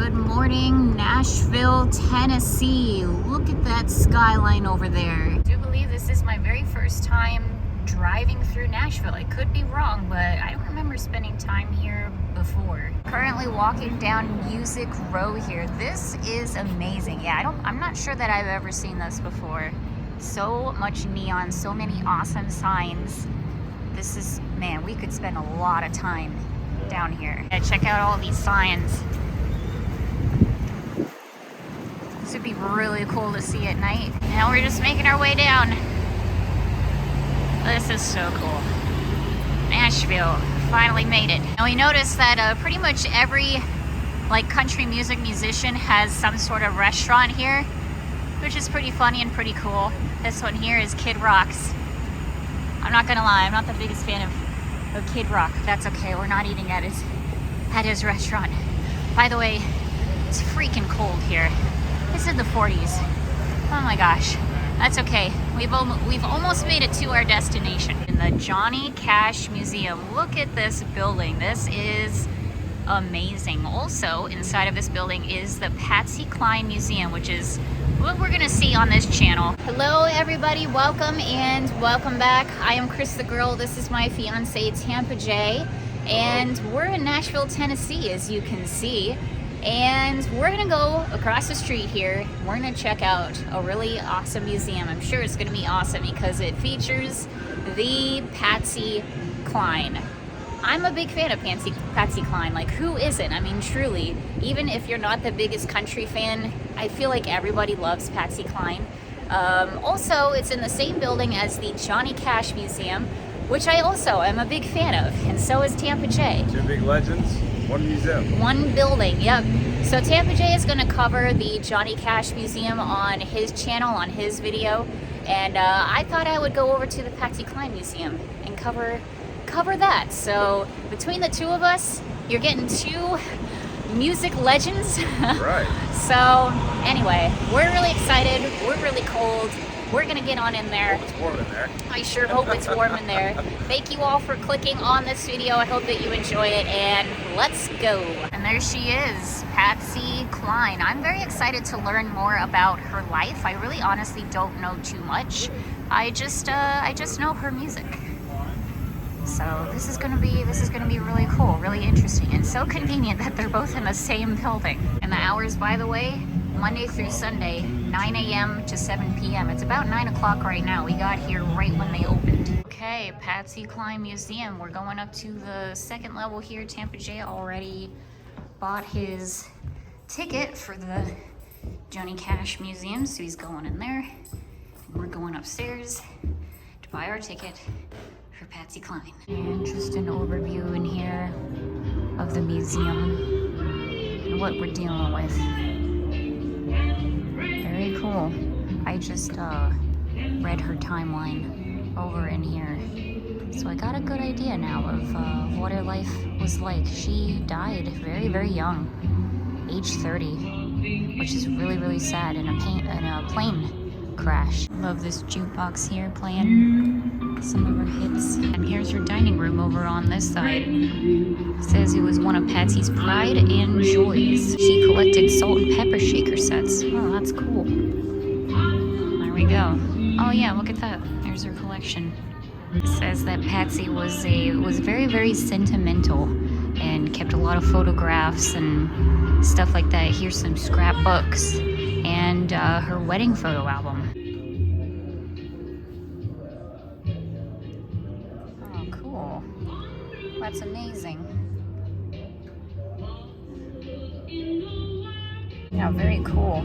Good morning, Nashville, Tennessee. Look at that skyline over there. I do believe this is my very first time driving through Nashville. I could be wrong, but I don't remember spending time here before. Currently walking down Music Row here. This is amazing. Yeah, I'm not sure that I've ever seen this before. So much neon, so many awesome signs. This is, man, we could spend a lot of time down here. Yeah, check out all these signs. This would be really cool to see at night. Now we're just making our way down. This is so cool. Nashville, finally made it. And we noticed that pretty much every country music musician has some sort of restaurant here, which is pretty funny and pretty cool. This one here is Kid Rock's. I'm not gonna lie, I'm not the biggest fan of Kid Rock. That's okay, we're not eating at his restaurant. By the way, it's freaking cold here. This is the 40s. Oh my gosh, that's okay. We've almost made it to our destination. In the Johnny Cash Museum. Look at this building. This is amazing. Also, inside of this building is the Patsy Cline Museum, which is what we're gonna see on this channel. Hello everybody, welcome and welcome back. I am Cris the Girl. This is my fiance Tampa Jay, and we're in Nashville, Tennessee, as you can see. And we're gonna go across the street here. We're gonna check out a really awesome museum. I'm sure it's gonna be awesome because it features the Patsy Cline. I'm a big fan of Patsy Cline. Like, who isn't? I mean, truly, even if you're not the biggest country fan, I feel like everybody loves Patsy Cline. Also, it's in the same building as the Johnny Cash Museum, which I also am a big fan of, and so is Tampa Jay. Two big legends, one museum. One building, yep. So Tampa Jay is going to cover the Johnny Cash Museum on his channel, on his video, and I thought I would go over to the Patsy Cline Museum and cover that. So between the two of us, you're getting two music legends. Right. So anyway, we're really excited. We're really cold. We're gonna get on in there. It's warm in there. I sure hope it's warm in there. Thank you all for clicking on this video. I hope that you enjoy it, and let's go. And there she is, Patsy Cline. I'm very excited to learn more about her life. I really honestly don't know too much. I just know her music. So this is gonna be really cool, really interesting, and so convenient that they're both in the same building. And the hours, by the way, Monday through Sunday, 9 a.m. to 7 p.m. It's about 9 o'clock right now. We got here right when they opened. Okay, Patsy Cline Museum. We're going up to the second level here. Tampa Jay already bought his ticket for the Johnny Cash Museum, so he's going in there. And we're going upstairs to buy our ticket for Patsy Cline. And just an overview in here of the museum and what we're dealing with. Very cool. I just read her timeline over in here, so I got a good idea now of what her life was like. She died very, very young, age 30, which is really, really sad, in a plane crash. Love this jukebox here playing some of her hits. And here's her dining room over on this side. It says it was one of Patsy's pride and joys. She collected salt and pepper shaker sets. Oh, that's cool. There we go. Oh yeah, look at that. There's her collection. It says that Patsy was very, very sentimental and kept a lot of photographs and stuff like that. Here's some scrapbooks and her wedding photo album. Oh, cool. That's amazing. Yeah, very cool.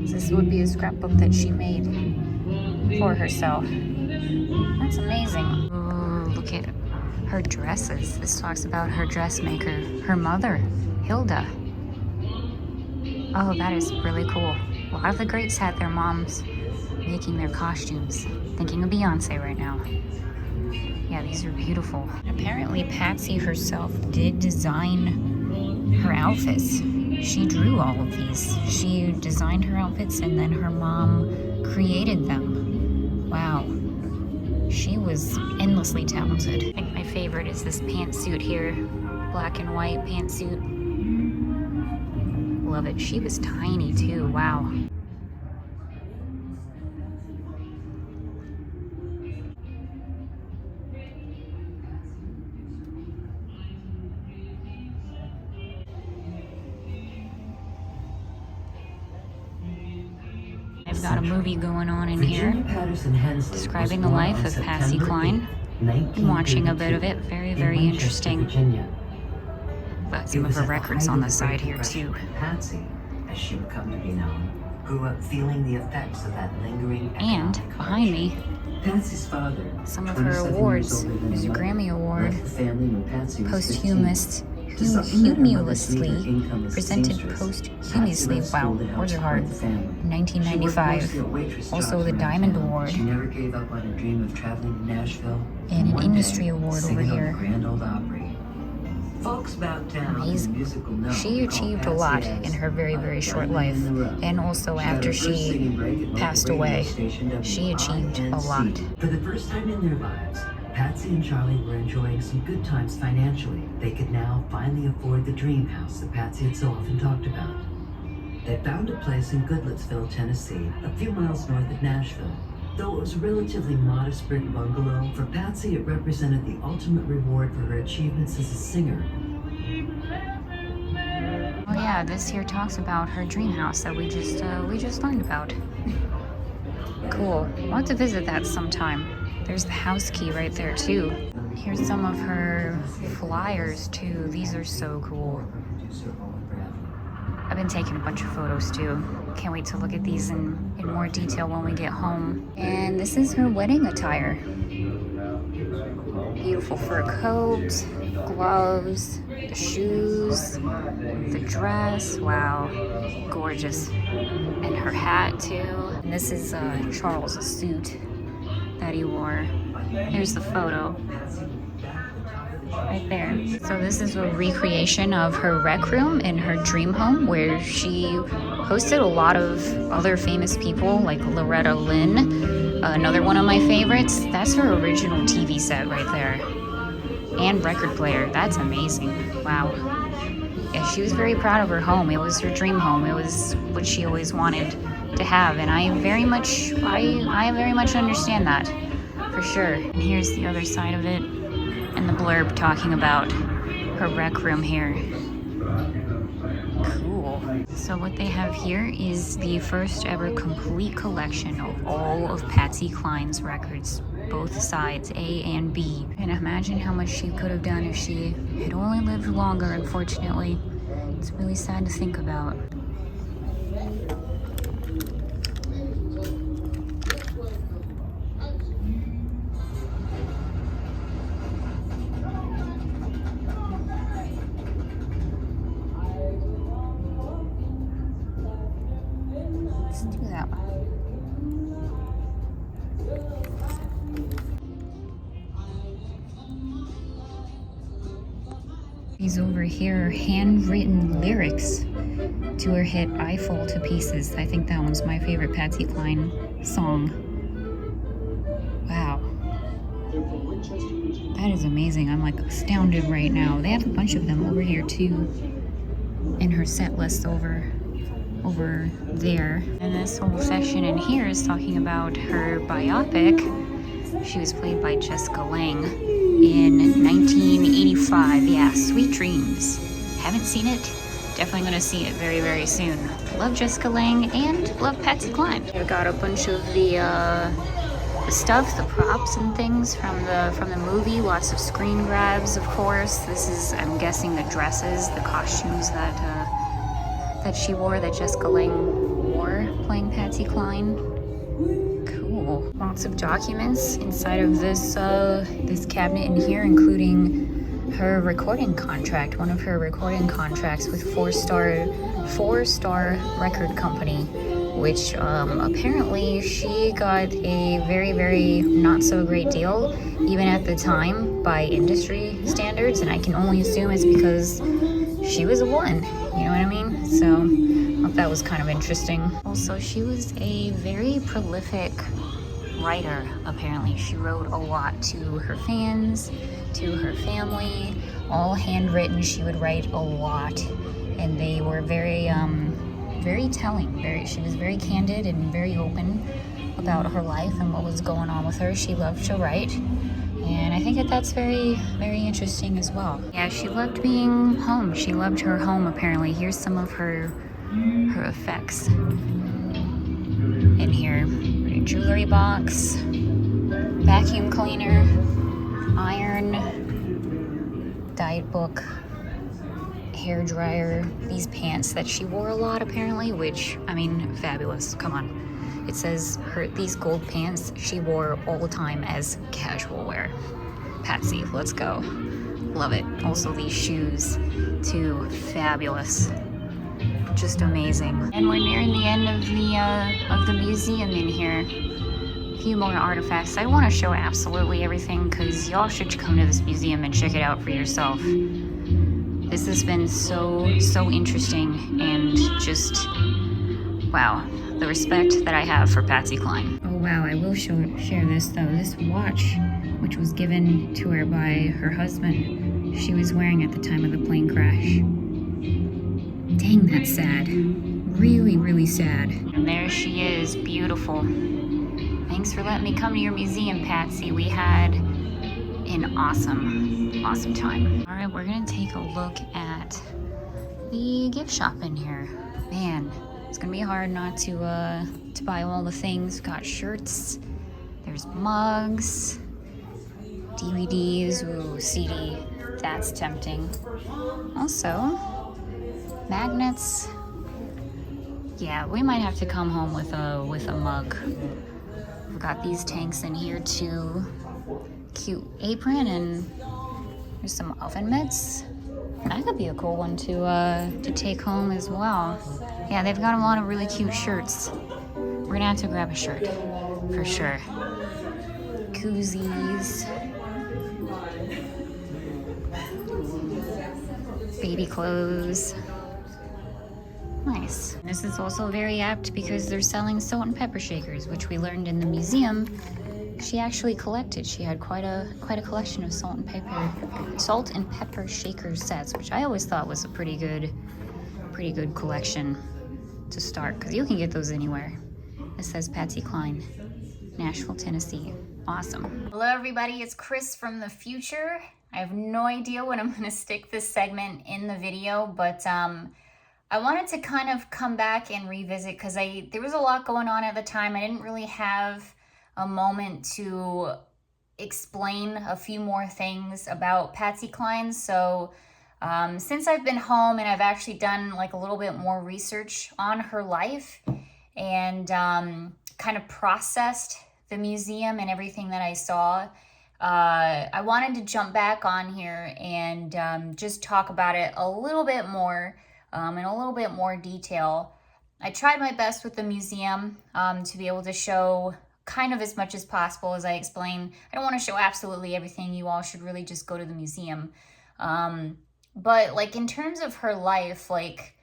This would be a scrapbook that she made for herself. That's amazing. Ooh, look at her dresses. This talks about her dressmaker, her mother, Hilda. Oh, that is really cool. A lot of the greats had their moms making their costumes. Thinking of Beyonce right now. Yeah, these are beautiful. Apparently, Patsy herself did design her outfits. She drew all of these. She designed her outfits and then her mom created them. Wow. She was endlessly talented. I think my favorite is this pantsuit here. Black and white pantsuit. love it. She was tiny too, wow. I've got a movie going on in here describing the life of Patsy Cline. I'm watching a bit of it. Very, very interesting. But some of her records on the side here too. Patsy, as she would come to be known, grew up feeling the effects of that lingering And behind me, Patsy's father, some of her awards. There's a Grammy Award, posthumously presented posthumously. Wow, words are hard. 1995. Also the Diamond Award. She never gave up on her dream of traveling to Nashville. And an industry award over here. Grand Ole Opry. Folks bowed down. Amazing. She achieved a lot in her very, very short life. And also after she passed away, she achieved a lot. For the first time in their lives, Patsy and Charlie were enjoying some good times financially. They could now finally afford the dream house that Patsy had so often talked about. They found a place in Goodlettsville, Tennessee, a few miles north of Nashville. Though it was a relatively modest brick bungalow, for Patsy it represented the ultimate reward for her achievements as a singer. Oh yeah, this here talks about her dream house that we just learned about. Cool. I'll have to visit that sometime. There's the house key right there too. Here's some of her flyers too. These are so cool. I've been taking a bunch of photos too. Can't wait to look at these in more detail when we get home. And this is her wedding attire. Beautiful fur coat, gloves, the shoes, the dress. Wow, gorgeous. And her hat too. And this is Charles' suit that he wore. Here's the photo. Right there. So this is a recreation of her rec room in her dream home where she hosted a lot of other famous people like Loretta Lynn, another one of my favorites. That's her original TV set right there. And record player. That's amazing. Wow. Yeah, she was very proud of her home. It was her dream home. It was what she always wanted to have, and I very much understand that for sure. And here's the other side of it. And the blurb talking about her rec room here. Cool. So what they have here is the first ever complete collection of all of Patsy Cline's records, both sides, A and B. And imagine how much she could have done if she had only lived longer, unfortunately. It's really sad to think about. Let's do that one. These over here are handwritten lyrics to her hit I Fall to Pieces. I think that one's my favorite Patsy Cline song. Wow. That is amazing. I'm like astounded right now. They have a bunch of them over here too. In her set list over there. And this whole section in here is talking about her biopic. She was played by Jessica Lange in 1985. Yeah, Sweet Dreams. Haven't seen it. Definitely gonna see it very, very soon. Love Jessica Lange and love Patsy Cline. I've got a bunch of the stuff, the props and things from the movie. Lots of screen grabs, of course. This is, I'm guessing, the dresses, the costumes that she wore, that Jessica Lange wore playing Patsy Cline. Cool. Lots of documents inside of this this cabinet in here, including her recording contract, one of her recording contracts with four star record company, which apparently she got a very, very not so great deal, even at the time, by industry standards, and I can only assume it's because she was a woman, you know what I mean? So I thought that was kind of interesting. Also, she was a very prolific writer, apparently. She wrote a lot to her fans, to her family, all handwritten. She would write a lot and they were very, very telling. She was very candid and very open about her life and what was going on with her. She loved to write, and I think that that's very, very interesting as well. Yeah, she loved being home. She loved her home, apparently. Here's some of her effects in here. Jewelry box, vacuum cleaner, iron, diet book, hair dryer, these pants that she wore a lot apparently, which, I mean, fabulous. Come on. It says these gold pants she wore all the time as casual wear. Patsy, let's go. Love it. Also these shoes too, fabulous. Just amazing. And we're nearing the end of the museum in here. A few more artifacts. I want to show absolutely everything because y'all should come to this museum and check it out for yourself. This has been so interesting, and just, wow, the respect that I have for Patsy Cline. Oh wow, I will share this though. This watch, which was given to her by her husband, she was wearing at the time of the plane crash. Dang, that's sad. Really, really sad. And there she is, beautiful. Thanks for letting me come to your museum, Patsy. We had an awesome time. All right, we're gonna take a look at the gift shop in here. Man, it's gonna be hard not to buy all the things. Got shirts, there's mugs, DVDs, ooh, CD, that's tempting. Also, magnets. Yeah, we might have to come home with a mug. We've got these tanks in here too. Cute apron, and there's some oven mitts. That could be a cool one to take home as well. Yeah, they've got a lot of really cute shirts. We're gonna have to grab a shirt for sure. Koozies, baby clothes. Nice. This is also very apt because they're selling salt and pepper shakers, which we learned in the museum she actually collected. She had quite a collection of salt and pepper shaker sets, which I always thought was a pretty good collection to start, because you can get those anywhere. It says Patsy Cline, Nashville, Tennessee. Awesome. Hello everybody, it's Cris from the future. I have no idea when I'm gonna stick this segment in the video, but I wanted to kind of come back and revisit because there was a lot going on at the time. I didn't really have a moment to explain a few more things about Patsy Cline. So since I've been home and I've actually done like a little bit more research on her life and kind of processed the museum and everything that I saw, I wanted to jump back on here and just talk about it a little bit more in a little bit more detail. I tried my best with the museum to be able to show kind of as much as possible. As I explained, I don't want to show absolutely everything. You all should really just go to the museum. But like in terms of her life, like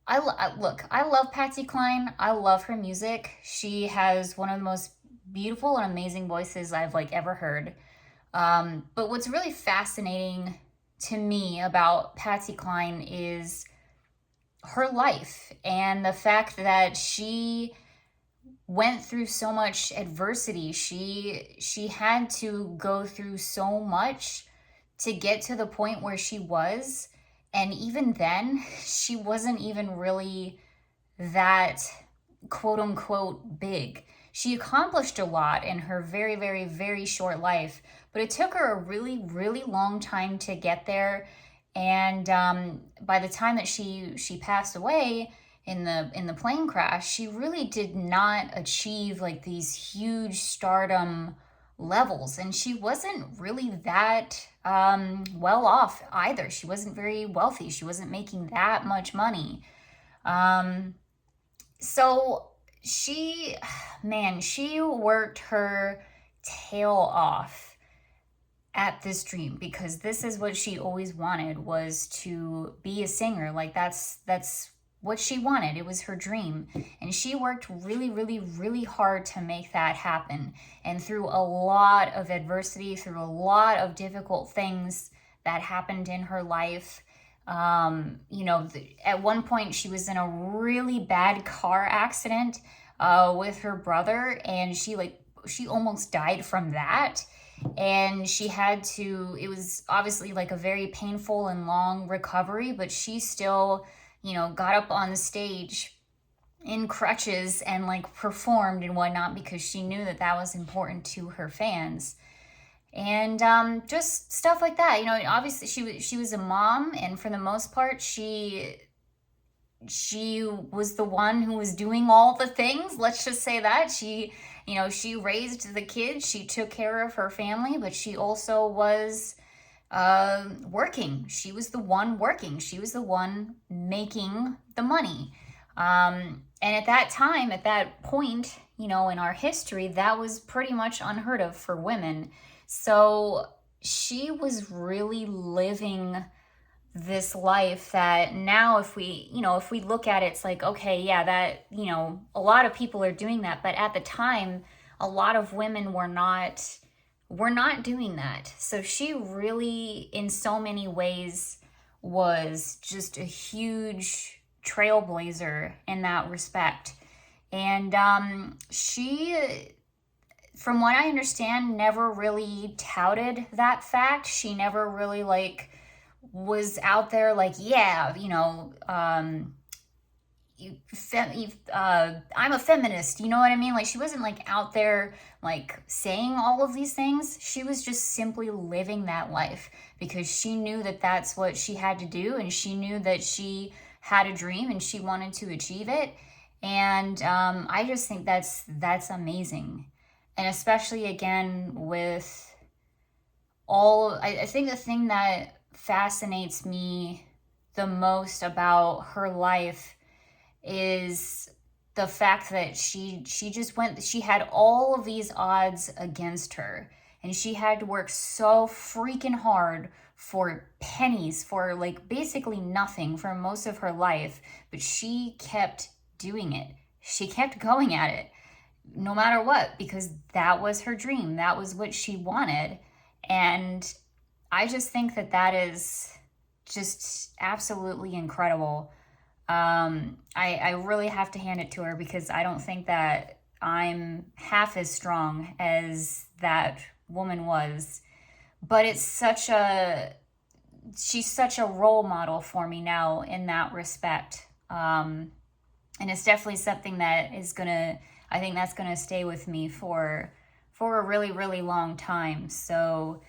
I love Patsy Cline. I love her music. She has one of the most beautiful and amazing voices I've like ever heard. But what's really fascinating to me about Patsy Cline is her life and the fact that she went through so much adversity. She had to go through so much to get to the point where she was. And even then, she wasn't even really that quote unquote big. She accomplished a lot in her very, very, very short life, but it took her a really, really long time to get there. And by the time that she passed away in the plane crash, she really did not achieve like these huge stardom levels, and she wasn't really that well off either. She wasn't very wealthy. She wasn't making that much money. So she worked her tail off at this dream, because this is what she always wanted, was to be a singer. Like that's what she wanted. It was her dream. And she worked really, really, really hard to make that happen. And through a lot of adversity, through a lot of difficult things that happened in her life, You know, at one point she was in a really bad car accident with her brother, and she almost died from that. And she had to, it was obviously like a very painful and long recovery, but she still, you know, got up on the stage in crutches and like performed and whatnot because she knew that that was important to her fans. And just stuff like that. You know, obviously she was a mom, and for the most part, she was the one who was doing all the things. Let's just say that. She, you know, she raised the kids, she took care of her family, but she also was working. She was the one working. She was the one making the money. And at that time, at that point, you know, in our history, that was pretty much unheard of for women. So she was really living this life that now if we look at it, it's like, okay, yeah, that, you know, a lot of people are doing that. But at the time, a lot of women were not doing that. So she really, in so many ways, was just a huge trailblazer in that respect. And she, from what I understand, never really touted that fact. She never really like was out there like, yeah, you know, I'm a feminist, you know what I mean? Like, she wasn't like out there like saying all of these things. She was just simply living that life because she knew that that's what she had to do, and she knew that she had a dream and she wanted to achieve it. And I just think that's amazing. And especially again with all, I think the thing that fascinates me the most about her life is the fact that she had all of these odds against her, and she had to work so freaking hard for pennies, for like basically nothing for most of her life, but she kept doing it. She kept going at it no matter what, because that was her dream. That was what she wanted. And I just think that that is just absolutely incredible. I really have to hand it to her because I don't think that I'm half as strong as that woman was. But it's she's such a role model for me now in that respect. And it's definitely something that I think that's gonna stay with me for a really, really long time. So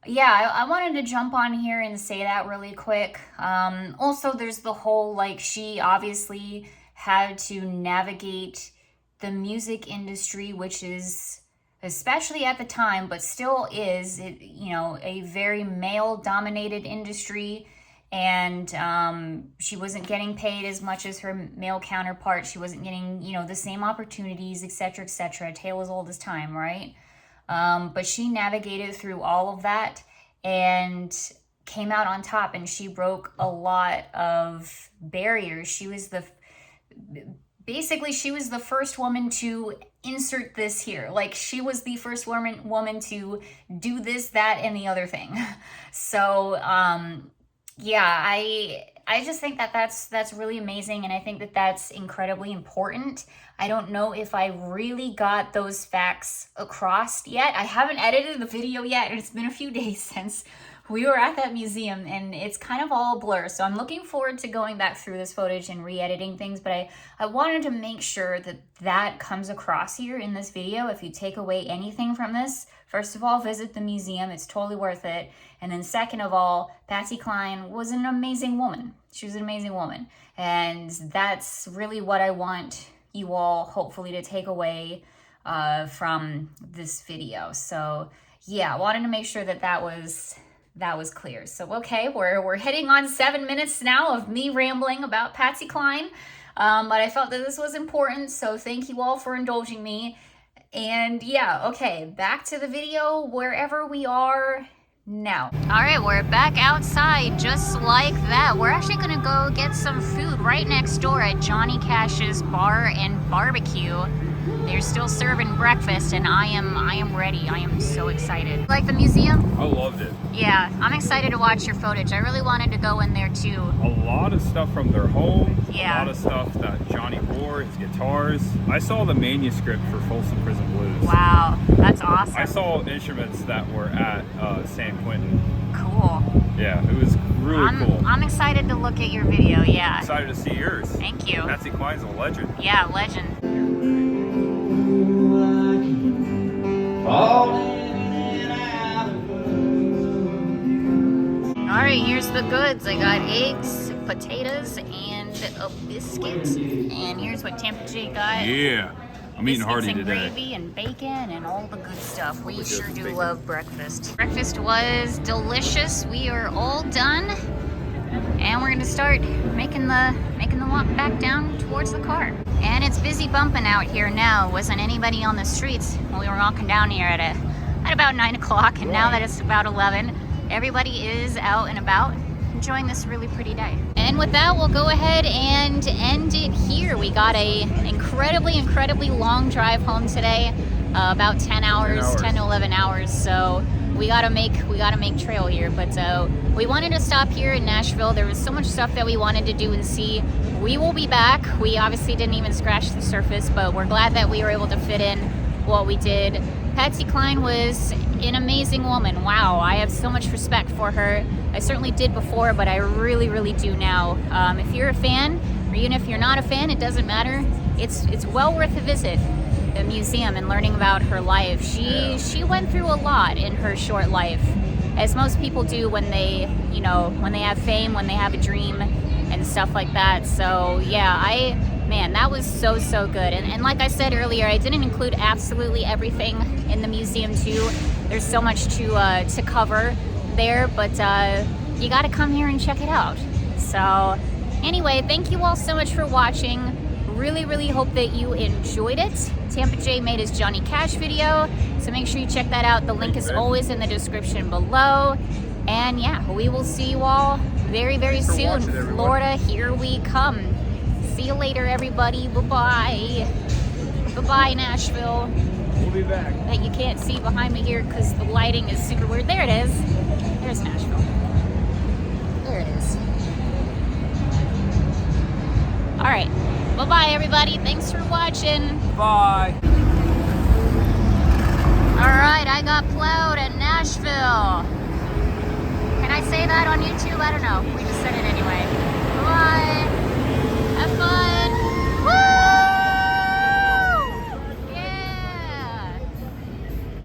yeah, I wanted to jump on here and say that really quick. Also, there's the whole, like, she obviously had to navigate the music industry, which is, especially at the time, but still is, you know, a very male-dominated industry. And she wasn't getting paid as much as her male counterpart. She wasn't getting, you know, the same opportunities, etc., etc. Tale as old as time, right? But she navigated through all of that and came out on top, and she broke a lot of barriers. She was basically the first woman to insert this here. Like, she was the first woman to do this, that, and the other thing. So, yeah, I just think that that's really amazing, and I think that that's incredibly important. I don't know if I really got those facts across yet. I haven't edited the video yet, and it's been a few days since we were at that museum, and it's kind of all a blur. So I'm looking forward to going back through this footage and re-editing things, but I wanted to make sure that that comes across here in this video. If you take away anything from this, first of all, visit the museum. It's totally worth it. And then second of all, Patsy Cline was an amazing woman. She was an amazing woman. And that's really what I want you all hopefully to take away from this video. So yeah, I wanted to make sure that that was clear. So okay, we're hitting on 7 minutes now of me rambling about Patsy Cline. But I felt that this was important, so thank you all for indulging me. And yeah, okay, back to the video wherever we are now. All right, we're back outside just like that. We're actually gonna go get some food right next door at Johnny Cash's Bar and Barbecue. They're still serving breakfast, and I am ready. I am so excited. Like the museum? I loved it. Yeah, I'm excited to watch your footage. I really wanted to go in there too. A lot of stuff from their home. Yeah. A lot of stuff that Johnny wore, his guitars. I saw the manuscript for Folsom Prison Blues. Wow, that's awesome. I saw instruments that were at San Quentin. Cool. Yeah, it was really cool. I'm excited to look at your video, yeah. Excited to see yours. Thank you. Patsy Cline's a legend. Yeah, legend. Alright, here's the goods. I got eggs, potatoes, and a biscuit. And here's what Tampa Jay got. Yeah, I'm eating hearty and today. Gravy and bacon and all the good stuff. We sure do love breakfast. Breakfast was delicious. We are all done. And we're gonna start making the walk back down towards the car. And it's busy bumping out here now. Wasn't anybody on the streets when we were walking down here at about 9 o'clock, and now that it's about 11, everybody is out and about enjoying this really pretty day. And with that, we'll go ahead and end it here. We got a incredibly long drive home today, about 10 to 11 hours. So we gotta make trail here. But we wanted to stop here in Nashville. There was so much stuff that we wanted to do and see. We will be back. We obviously didn't even scratch the surface, but we're glad that we were able to fit in what we did. Patsy Cline was an amazing woman. Wow, I have so much respect for her. I certainly did before, but I really do now. If you're a fan, or even if you're not a fan, it doesn't matter. It's well worth a visit, the museum, and learning about her life. She went through a lot in her short life, as most people do when they have fame, when they have a dream and stuff like that. So yeah, man, that was so good. And like I said earlier, I didn't include absolutely everything in the museum too. There's so much to cover there, but you got to come here and check it out. So anyway, thank you all so much for watching. Really hope that you enjoyed it. Tampa Jay made his Johnny Cash video, so make sure you check that out. The link is always in the description below. And yeah, we will see you all very soon. Florida, here we come. See you later, everybody. Bye-bye. Bye-bye, Nashville. We'll be back. That you can't see behind me here because the lighting is super weird. There it is. There's Nashville. There it is. All right. Bye-bye, everybody. Thanks for watching. Bye. All right, I got plowed at Nashville. Can I say that on YouTube? I don't know. We just said it anyway.